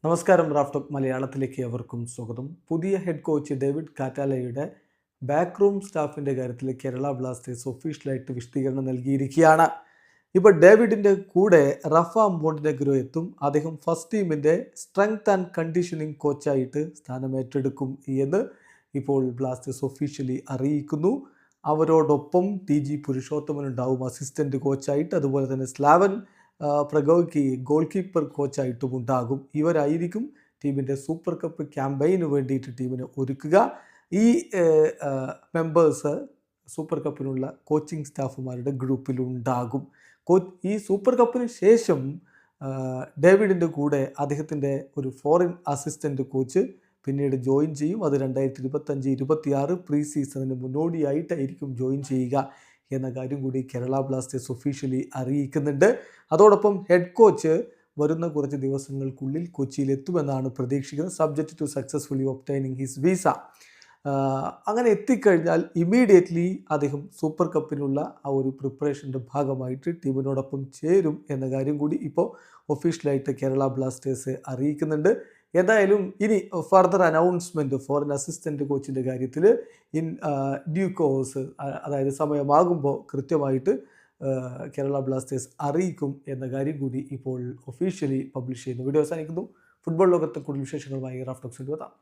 നമസ്കാരം. റാഫ്റ്റോക്ക് മലയാളത്തിലേക്ക് അവർക്കും സ്വാഗതം. പുതിയ ഹെഡ് കോച്ച് ഡേവിഡ് കാറ്റാലയുടെ ബാക്ക് റൂം സ്റ്റാഫിൻ്റെ കാര്യത്തിൽ കേരള ബ്ലാസ്റ്റേഴ്സ് ഒഫീഷ്യലായിട്ട് വിശദീകരണം നൽകിയിരിക്കുകയാണ്. ഇപ്പോൾ ഡേവിഡിൻ്റെ കൂടെ റഫ മോണ്ടിനെഗ്രോ എത്തും. അദ്ദേഹം ഫസ്റ്റ് ടീമിൻ്റെ സ്ട്രെങ്ത് ആൻഡ് കണ്ടീഷനിങ് കോച്ചായിട്ട് സ്ഥാനമേറ്റെടുക്കും എന്ന് ഇപ്പോൾ ബ്ലാസ്റ്റേഴ്സ് ഒഫീഷ്യലി അറിയിക്കുന്നു. അവരോടൊപ്പം TG പുരുഷോത്തമൻ ഉണ്ടാവും അസിസ്റ്റൻ്റ് കോച്ചായിട്ട്. അതുപോലെ തന്നെ സ്ലാവൻ പ്രഗോയ്ക്ക് ഗോൾ കീപ്പർ കോച്ചായിട്ടും ഉണ്ടാകും. ഇവരായിരിക്കും ടീമിൻ്റെ സൂപ്പർ കപ്പ് ക്യാമ്പയിന് വേണ്ടിയിട്ട് ടീമിനെ ഒരുക്കുക. ഈ മെമ്പേഴ്സ് സൂപ്പർ കപ്പിനുള്ള കോച്ചിങ് സ്റ്റാഫുമാരുടെ ഗ്രൂപ്പിലുണ്ടാകും. ഈ സൂപ്പർ കപ്പിന് ശേഷം ഡേവിഡിൻ്റെ കൂടെ അദ്ദേഹത്തിൻ്റെ ഒരു ഫോറിൻ അസിസ്റ്റൻ്റ് കോച്ച് പിന്നീട് ജോയിൻ ചെയ്യും. അത് 2025-26 പ്രീ സീസണിന് മുന്നോടിയായിട്ടായിരിക്കും ജോയിൻ ചെയ്യുക എന്ന കാര്യം കൂടി കേരള ബ്ലാസ്റ്റേഴ്സ് ഒഫീഷ്യലി അറിയിക്കുന്നുണ്ട്. അതോടൊപ്പം ഹെഡ് കോച്ച് വരുന്ന കുറച്ച് ദിവസങ്ങൾക്കുള്ളിൽ കൊച്ചിയിലെത്തുമെന്നാണ് പ്രതീക്ഷിക്കുന്നത്, subject to successfully obtaining his visa. അങ്ങനെ എത്തിക്കഴിഞ്ഞാൽ ഇമ്മീഡിയറ്റ്ലി അദ്ദേഹം സൂപ്പർ കപ്പിനുള്ള ആ ഒരു പ്രിപ്പറേഷൻ്റെ ഭാഗമായിട്ട് ടീമിനോടൊപ്പം ചേരും എന്ന കാര്യം കൂടി ഇപ്പോൾ ഒഫീഷ്യലായിട്ട് കേരള ബ്ലാസ്റ്റേഴ്സ് അറിയിക്കുന്നുണ്ട്. എന്തായാലും ഇനി ഫർദർ അനൗൺസ്മെൻറ്റ് ഫോറിൻ അസിസ്റ്റൻ്റ് കോച്ചിൻ്റെ കാര്യത്തിൽ ഡ്യൂ കോഴ്സ്, അതായത് സമയമാകുമ്പോൾ കൃത്യമായിട്ട് കേരള ബ്ലാസ്റ്റേഴ്സ് അറിയിക്കും എന്ന കാര്യം കൂടി ഇപ്പോൾ ഒഫീഷ്യലി പബ്ലിഷ് ചെയ്യുന്നു. വീഡിയോ അവസാനിക്കുന്നു. ഫുട്ബോൾ ലോകത്തെ കൂടുതൽ വിശേഷങ്ങളുമായി റാഫ്റ്റോക്സിൽ എത്താം.